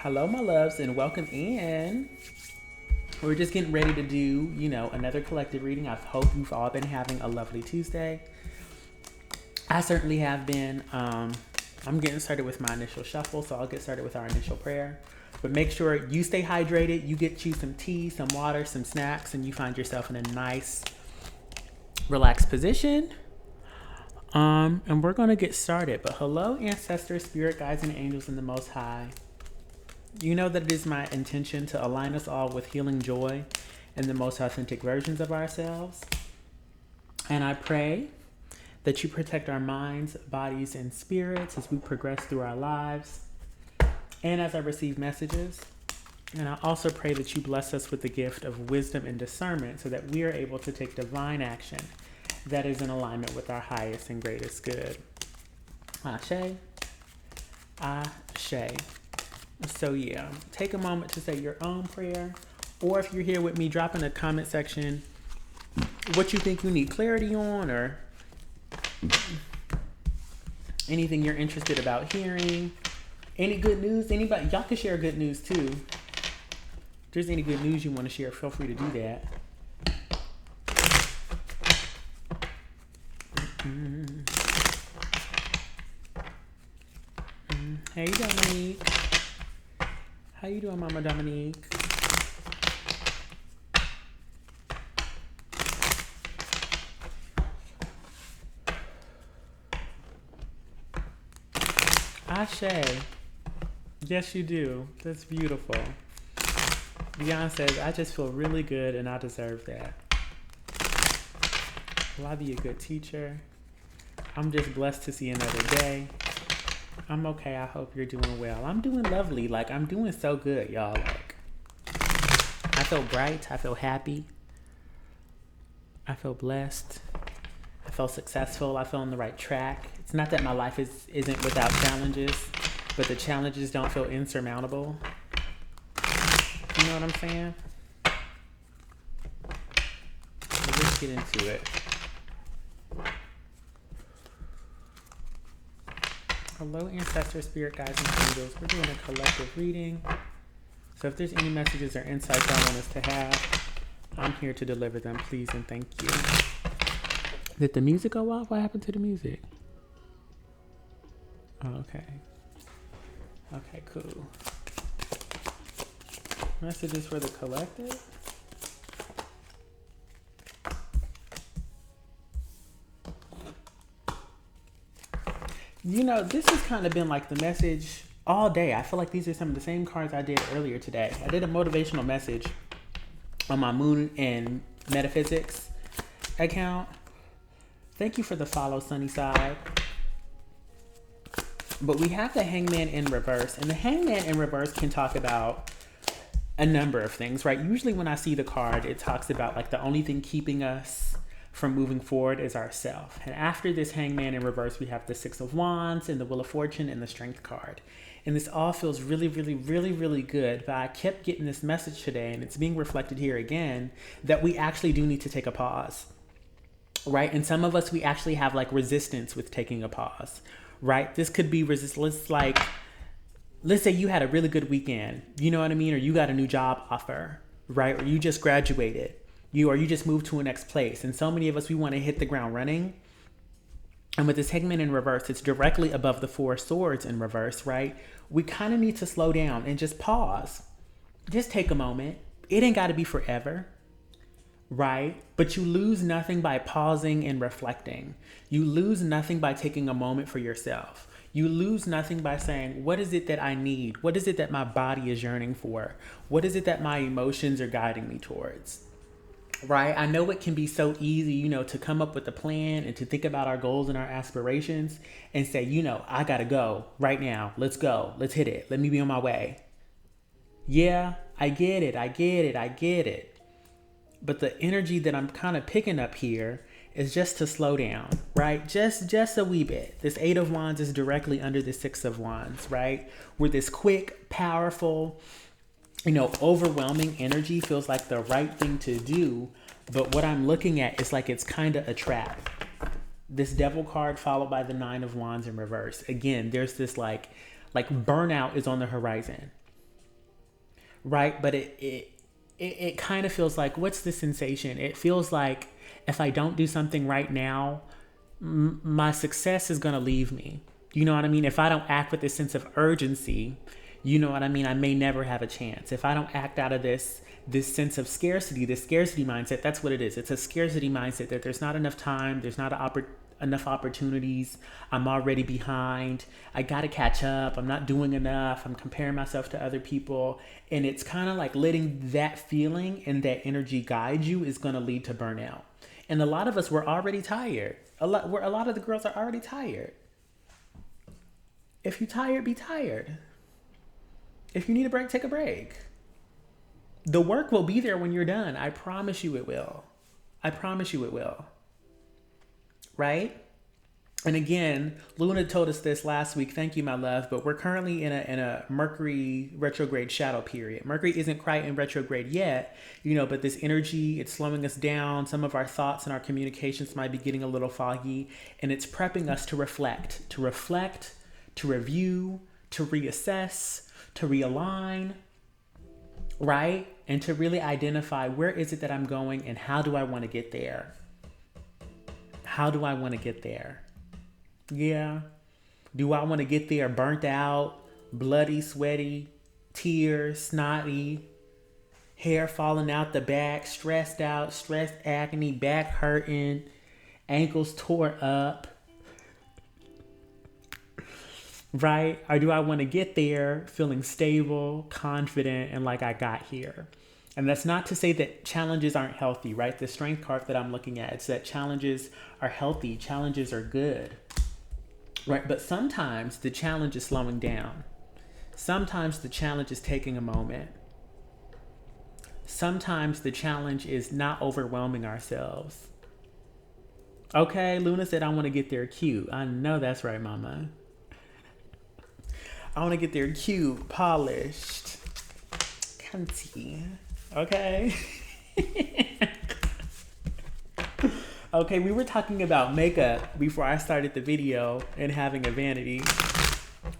Hello, my loves, and welcome in. We're just getting ready to do, another collective reading. I hope you've all been having a lovely Tuesday. I certainly have been. I'm getting started with my initial shuffle, so I'll get started with our initial prayer. But make sure you stay hydrated, you get you some tea, some water, some snacks, and you find yourself in a nice, relaxed position. And we're going to get started. But hello, ancestors, spirit guides, and angels in the Most High. You know that it is my intention to align us all with healing joy and the most authentic versions of ourselves. And I pray that you protect our minds, bodies, and spirits as we progress through our lives and as I receive messages. And I also pray that you bless us with the gift of wisdom and discernment so that we are able to take divine action that is in alignment with our highest and greatest good. Ashe. Ashe. So yeah, take a moment to say your own prayer, or if you're here with me, drop in the comment section what you think you need clarity on, or anything you're interested about hearing. Any good news? Anybody? Y'all can share good news too. If there's any good news you want to share, feel free to do that. Hey, Dominique. How you doing, Mama Dominique? Ashe. Yes, you do. That's beautiful. Beyonce says, I just feel really good and I deserve that. Will I be a good teacher? I'm just blessed to see another day. I'm okay. I hope you're doing well. I'm doing lovely. I'm doing so good, y'all. I feel bright. I feel happy. I feel blessed. I feel successful. I feel on the right track. It's not that my life isn't without challenges, but the challenges don't feel insurmountable. You know what I'm saying? So let's get into it. Hello, ancestors, spirit guides, and angels. We're doing a collective reading. So if there's any messages or insights I want us to have, I'm here to deliver them, please and thank you. Did the music go off? What happened to the music? Oh, okay. Okay, cool. Messages for the collective? This has kind of been like the message all day. I feel like these are some of the same cards I did earlier today. I did a motivational message on my Moon and Metaphysics account. Thank you for the follow, Sunnyside. But we have the Hangman in reverse. And the Hangman in reverse can talk about a number of things, right? Usually when I see the card, it talks about the only thing keeping us from moving forward is ourself. And after this Hangman in reverse, we have the Six of Wands and the Wheel of Fortune and the Strength card. And this all feels really, really, really, really good. But I kept getting this message today, and it's being reflected here again, that we actually do need to take a pause, right? And some of us, we actually have resistance with taking a pause, right? This could be resistance, let's say you had a really good weekend, you know what I mean? Or you got a new job offer, right? Or you just graduated. Or you just moved to a next place. And so many of us, we want to hit the ground running. And with this Hangman in reverse, it's directly above the Four Swords in reverse, right? We kind of need to slow down and just pause. Just take a moment. It ain't got to be forever, right? But you lose nothing by pausing and reflecting. You lose nothing by taking a moment for yourself. You lose nothing by saying, what is it that I need? What is it that my body is yearning for? What is it that my emotions are guiding me towards? Right? I know it can be so easy, to come up with a plan and to think about our goals and our aspirations and say, I gotta go right now. Let's go. Let's hit it. Let me be on my way. Yeah, I get it. But the energy that I'm kind of picking up here is just to slow down, right? Just a wee bit. This Eight of Wands is directly under the Six of Wands, right? Where this quick, powerful, overwhelming energy feels like the right thing to do. But what I'm looking at is it's kind of a trap. This Devil card followed by the Nine of Wands in reverse. Again, there's this like burnout is on the horizon, right? But it kind of feels like, what's the sensation? It feels like if I don't do something right now, my success is going to leave me. You know what I mean? If I don't act with this sense of urgency, you know what I mean? I may never have a chance. If I don't act out of this sense of scarcity, this scarcity mindset, that's what it is. It's a scarcity mindset that there's not enough time, there's not enough opportunities, I'm already behind, I got to catch up, I'm not doing enough, I'm comparing myself to other people. And it's kind of like letting that feeling and that energy guide you is going to lead to burnout. And a lot of us, we're already tired. A lot of the girls are already tired. If you're tired, be tired. If you need a break, take a break. The work will be there when you're done. I promise you it will. I promise you it will. Right? And again, Luna told us this last week. Thank you, my love. But we're currently in a Mercury retrograde shadow period. Mercury isn't quite in retrograde yet, but this energy, it's slowing us down. Some of our thoughts and our communications might be getting a little foggy. And it's prepping us to reflect, to review, to reassess, to realign, right? And to really identify, where is it that I'm going and how do I want to get there? How do I want to get there? Yeah. Do I want to get there burnt out, bloody, sweaty, tears, snotty, hair falling out the back, stressed out, stress agony, back hurting, ankles tore up? Right? Or do I want to get there feeling stable, confident, and like I got here? And that's not to say that challenges aren't healthy, right? The strength card that I'm looking at, it's that challenges are healthy, challenges are good, right? But sometimes the challenge is slowing down. Sometimes the challenge is taking a moment. Sometimes the challenge is not overwhelming ourselves. Okay, Luna said, I want to get there cute. I know that's right, mama. I want to get there cute, polished, cunty. Okay. Okay, we were talking about makeup before I started the video and having a vanity.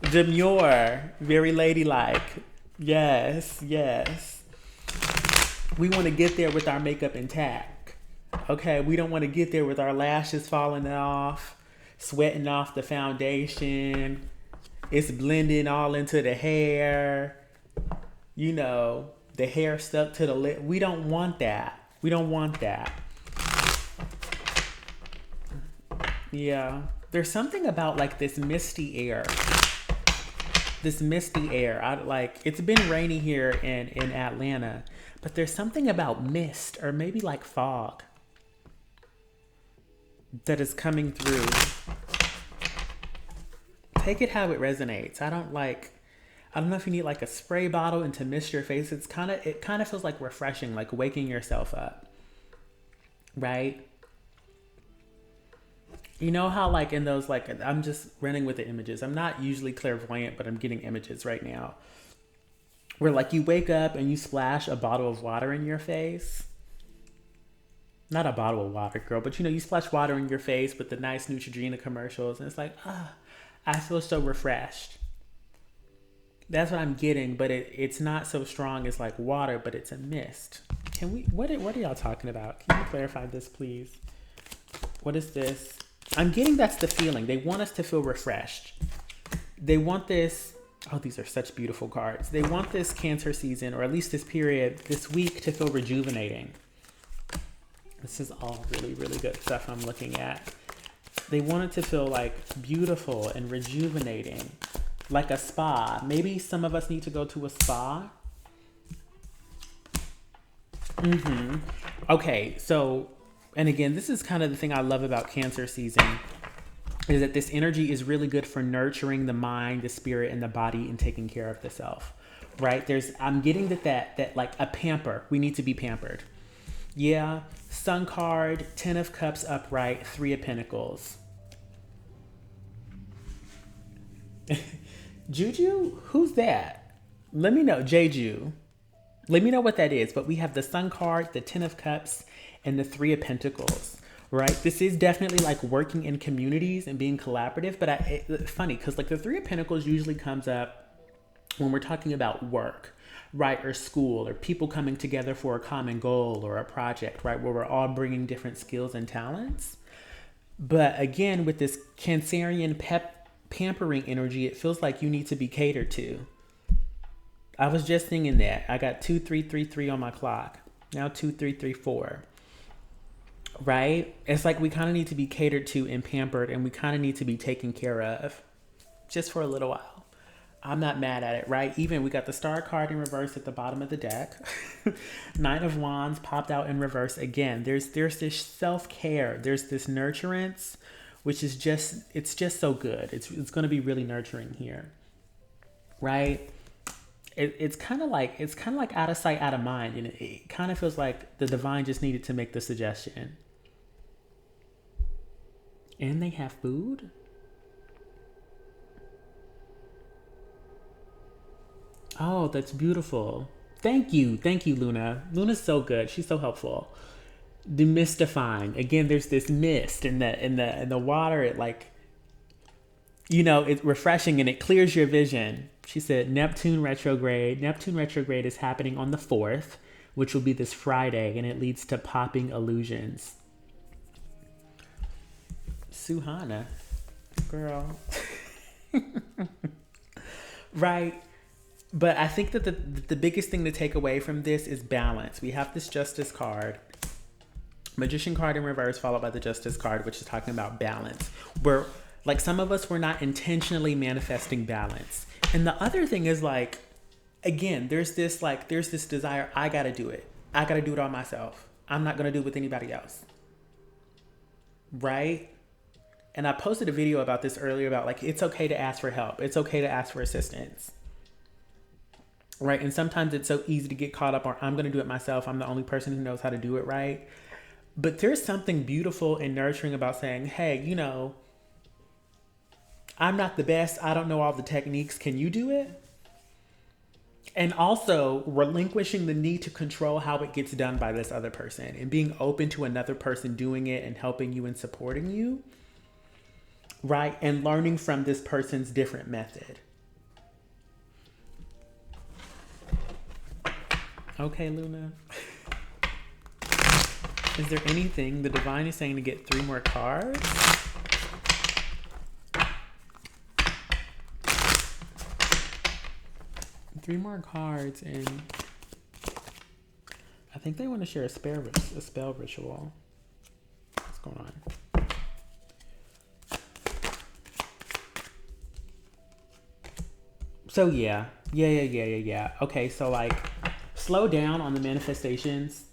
Demure, very ladylike. Yes, yes. We want to get there with our makeup intact. Okay, we don't want to get there with our lashes falling off, sweating off the foundation. It's blending all into the hair. The hair stuck to the lip. We don't want that. We don't want that. Yeah. There's something about like this misty air. It's been rainy here in Atlanta, but there's something about mist or maybe like fog that is coming through. Take it how it resonates. I don't know if you need like a spray bottle and to mist your face. It kind of feels like refreshing, like waking yourself up. Right? You know how like in those, like, I'm just running with the images. I'm not usually clairvoyant, but I'm getting images right now. Where like you wake up and you splash a bottle of water in your face. Not a bottle of water, girl, but you splash water in your face with the nice Neutrogena commercials. And it's like, I feel so refreshed. That's what I'm getting, but it's not so strong as like water, but it's a mist. What are y'all talking about? Can you clarify this, please? What is this? I'm getting that's the feeling. They want us to feel refreshed. They want this. Oh, these are such beautiful cards. They want this Cancer season, or at least this period, this week, to feel rejuvenating. This is all really, really good stuff I'm looking at. They want it to feel like beautiful and rejuvenating, like a spa. Maybe some of us need to go to a spa. Okay, so, and again, this is kind of the thing I love about Cancer season, is that this energy is really good for nurturing the mind, the spirit, and the body, and taking care of the self, right? I'm getting that like a pamper. We need to be pampered. Yeah, Sun card, 10 of Cups upright, 3 of Pentacles. Juju? Who's that? Let me know. Jeju. Let me know what that is. But we have the Sun card, the 10 of Cups, and the 3 of Pentacles, right? This is definitely like working in communities and being collaborative. But it's funny because like the 3 of Pentacles usually comes up when we're talking about work, right, or school, or people coming together for a common goal or a project, right, where we're all bringing different skills and talents. But again, with this Cancerian pampering energy, it feels like you need to be catered to. I was just thinking that. I got 2333 on my clock. Now 2334. Right? It's like we kind of need to be catered to and pampered, and we kind of need to be taken care of just for a little while. I'm not mad at it, right? Even we got the Star card in reverse at the bottom of the deck. Nine of Wands popped out in reverse again. There's this self-care. There's this nurturance, which is it's just so good. It's going to be really nurturing here, right? It's kind of like out of sight, out of mind, and it kind of feels like the divine just needed to make the suggestion. And they have food. Oh, that's beautiful. Thank you, Luna. Luna's so good. She's so helpful. Demystifying. Again, there's this mist in the water. It it's refreshing and it clears your vision. She said Neptune retrograde. Neptune retrograde is happening on the 4th, which will be this Friday, and it leads to popping illusions. Suhana, girl. Right. But I think that the biggest thing to take away from this is balance. We have this Justice card, Magician card in reverse, followed by the Justice card, which is talking about balance. Where, like, some of us were not intentionally manifesting balance. And the other thing is, like, again, there's this desire, I gotta do it. I gotta do it all myself. I'm not gonna do it with anybody else. Right? And I posted a video about this earlier about, like, it's okay to ask for help. It's okay to ask for assistance. Right? And sometimes it's so easy to get caught up on, I'm going to do it myself. I'm the only person who knows how to do it right. But there's something beautiful and nurturing about saying, hey, I'm not the best. I don't know all the techniques. Can you do it? And also relinquishing the need to control how it gets done by this other person and being open to another person doing it and helping you and supporting you. Right? And learning from this person's different method. Okay, Luna. Is there anything the divine is saying to get 3 more cards? Three more cards, and I think they want to share a spell ritual. What's going on? So yeah. Okay, so like, slow down on the manifestations.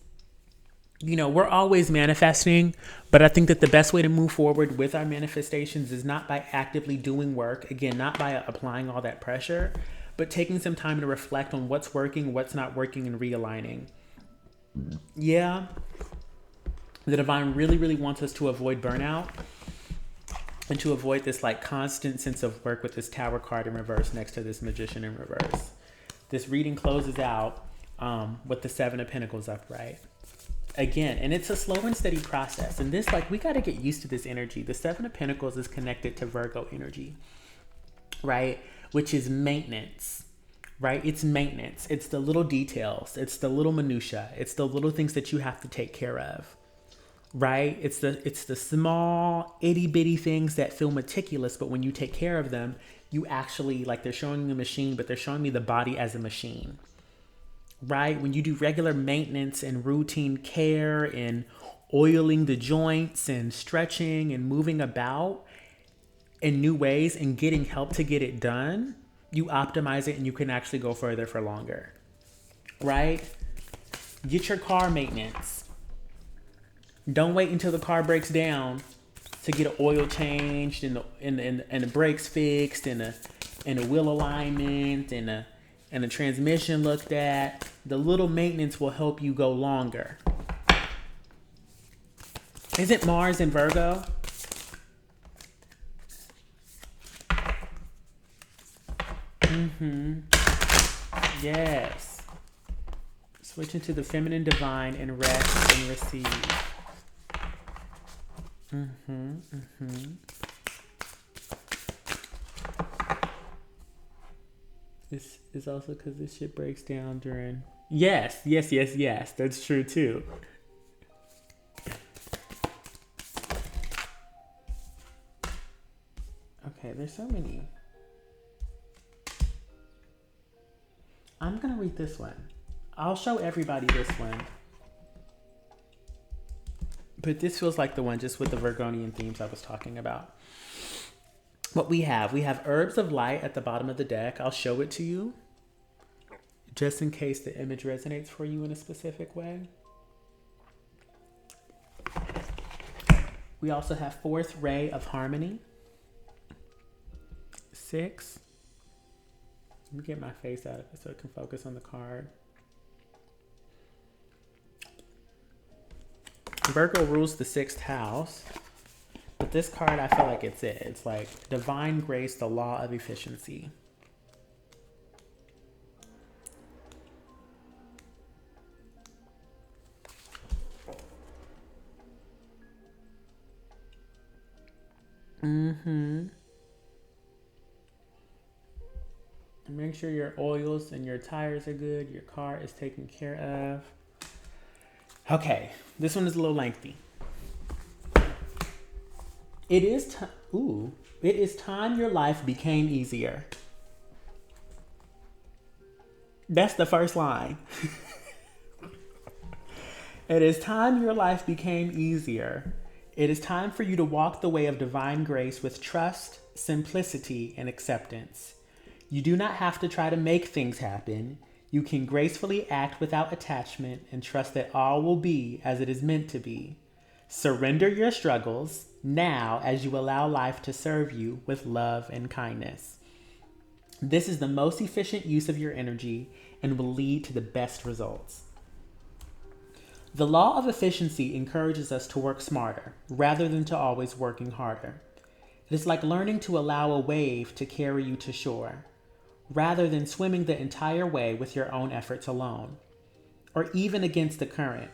We're always manifesting, but I think that the best way to move forward with our manifestations is not by actively doing work. Again, not by applying all that pressure, but taking some time to reflect on what's working, what's not working, and realigning. Yeah, the divine really, really wants us to avoid burnout and to avoid this like constant sense of work with this Tower card in reverse next to this Magician in reverse. This reading closes out with the 7 of Pentacles upright. Again, and it's a slow and steady process. And this, like, we got to get used to this energy. The 7 of Pentacles is connected to Virgo energy, right? Which is maintenance, right? It's maintenance. It's the little details. It's the little minutia. It's the little things that you have to take care of, right? It's the small itty bitty things that feel meticulous, but when you take care of them, you actually, like, they're showing me a machine, but they're showing me the body as a machine. Right? When you do regular maintenance and routine care and oiling the joints and stretching and moving about in new ways and getting help to get it done, you optimize it and you can actually go further for longer. Right? Get your car maintenance. Don't wait until the car breaks down to get an oil changed and the brakes fixed and a wheel alignment and a transmission looked at. The little maintenance will help you go longer. Is it Mars in Virgo? Yes. Switching to the feminine divine and rest and receive. This is also because this shit breaks down during. Yes, yes, yes, yes. That's true too. Okay, there's so many. I'm gonna read this one. I'll show everybody this one. But this feels like the one just with the Virgonian themes I was talking about. What we have Herbs of Light at the bottom of the deck. I'll show it to you just in case the image resonates for you in a specific way. We also have Fourth Ray of Harmony. 6. Let me get my face out of it so it can focus on the card. Virgo rules the 6th house. But this card, I feel like it's it. It's like Divine Grace, the Law of Efficiency. Make sure your oils and your tires are good. Your car is taken care of. Okay, this one is a little lengthy. It is time your life became easier. That's the first line. It is time your life became easier. It is time for you to walk the way of divine grace with trust, simplicity, and acceptance. You do not have to try to make things happen. You can gracefully act without attachment and trust that all will be as it is meant to be. Surrender your struggles now as you allow life to serve you with love and kindness. This is the most efficient use of your energy and will lead to the best results. The law of efficiency encourages us to work smarter rather than to always working harder. It is like learning to allow a wave to carry you to shore, rather than swimming the entire way with your own efforts alone, or even against the current,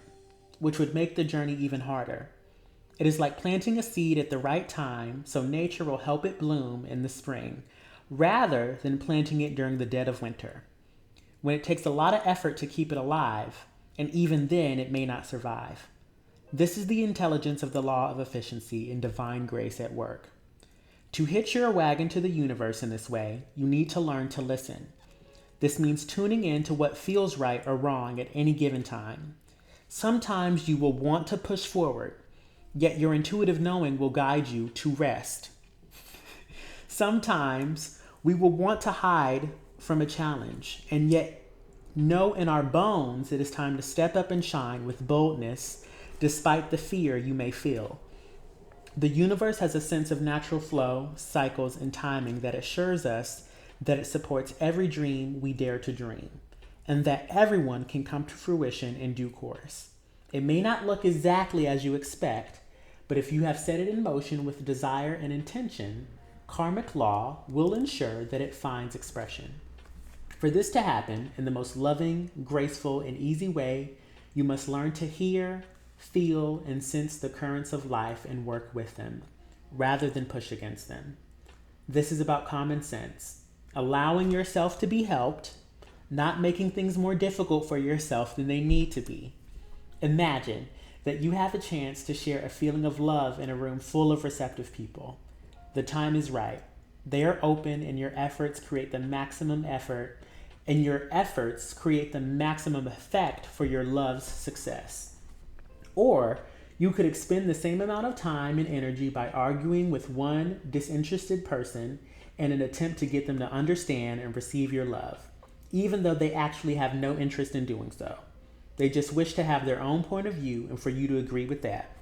which would make the journey even harder. It is like planting a seed at the right time so nature will help it bloom in the spring, rather than planting it during the dead of winter, when it takes a lot of effort to keep it alive, and even then it may not survive. This is the intelligence of the law of efficiency and divine grace at work. To hitch your wagon to the universe in this way, you need to learn to listen. This means tuning in to what feels right or wrong at any given time. Sometimes you will want to push forward, yet your intuitive knowing will guide you to rest. Sometimes we will want to hide from a challenge, and yet know in our bones it is time to step up and shine with boldness despite the fear you may feel. The universe has a sense of natural flow, cycles, and timing that assures us that it supports every dream we dare to dream, and that everyone can come to fruition in due course. It may not look exactly as you expect, but if you have set it in motion with desire and intention, karmic law will ensure that it finds expression. For this to happen in the most loving, graceful, and easy way, you must learn to hear, feel, and sense the currents of life and work with them, rather than push against them. This is about common sense, allowing yourself to be helped, not making things more difficult for yourself than they need to be. Imagine that you have a chance to share a feeling of love in a room full of receptive people. The time is right. They are open, and your efforts create the maximum effort, and your efforts create the maximum effect for your love's success. Or you could expend the same amount of time and energy by arguing with one disinterested person in an attempt to get them to understand and receive your love, even though they actually have no interest in doing so. They just wish to have their own point of view and for you to agree with that.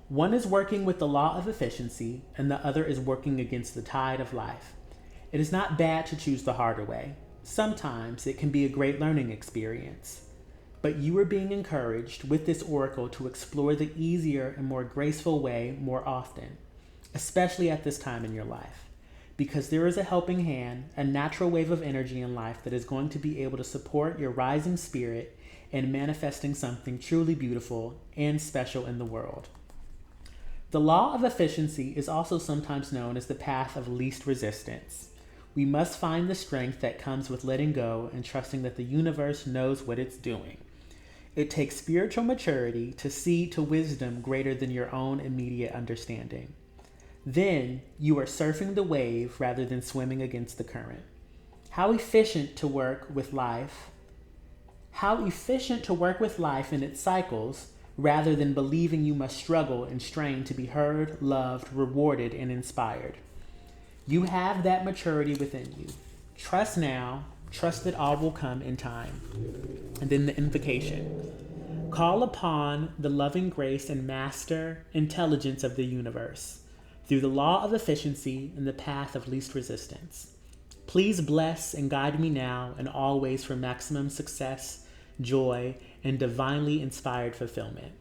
One is working with the law of efficiency, and the other is working against the tide of life. It is not bad to choose the harder way. Sometimes it can be a great learning experience. But you are being encouraged with this oracle to explore the easier and more graceful way more often, especially at this time in your life, because there is a helping hand, a natural wave of energy in life that is going to be able to support your rising spirit and manifesting something truly beautiful and special in the world. The law of efficiency is also sometimes known as the path of least resistance. We must find the strength that comes with letting go and trusting that the universe knows what it's doing. It takes spiritual maturity to see to wisdom greater than your own immediate understanding. Then you are surfing the wave rather than swimming against the current. How efficient to work with life in its cycles rather than believing you must struggle and strain to be heard, loved, rewarded, and inspired. You have that maturity within you. Trust now, trust that all will come in time. And then the invocation. Call upon the loving grace and master intelligence of the universe through the law of efficiency and the path of least resistance. Please bless and guide me now and always for maximum success, joy, and divinely inspired fulfillment.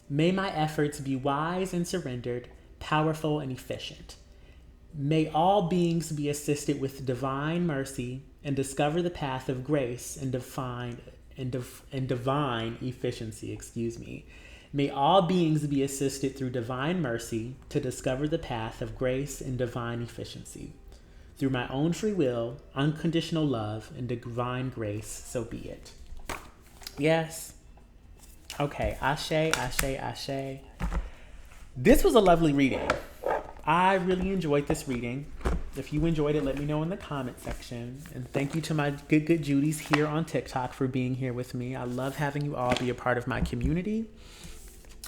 May my efforts be wise and surrendered, powerful and efficient. May all beings be assisted with divine mercy and discover the path of grace and divine efficiency. May all beings be assisted through divine mercy to discover the path of grace and divine efficiency. Through my own free will, unconditional love, and divine grace, so be it. Yes. Okay, ashe, ashe, ashe. This was a lovely reading. I really enjoyed this reading. If you enjoyed it, let me know in the comment section. And thank you to my good Judies here on TikTok for being here with me. I love having you all be a part of my community.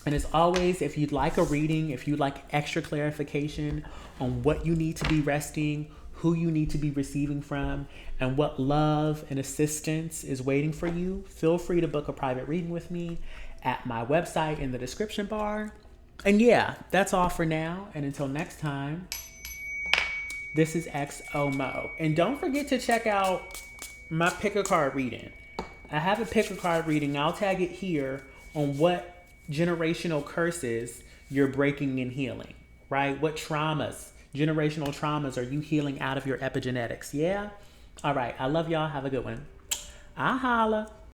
And as always, if you'd like a reading, if you'd like extra clarification on what you need to be resting, who you need to be receiving from, and what love and assistance is waiting for you, feel free to book a private reading with me at my website in the description bar. And yeah, that's all for now. And until next time, this is XOMO. And don't forget to check out my pick a card reading. I have a pick a card reading. I'll tag it here on what generational curses you're breaking and healing, right? What traumas, generational traumas are you healing out of your epigenetics? Yeah? All right. I love y'all. Have a good one. I holla.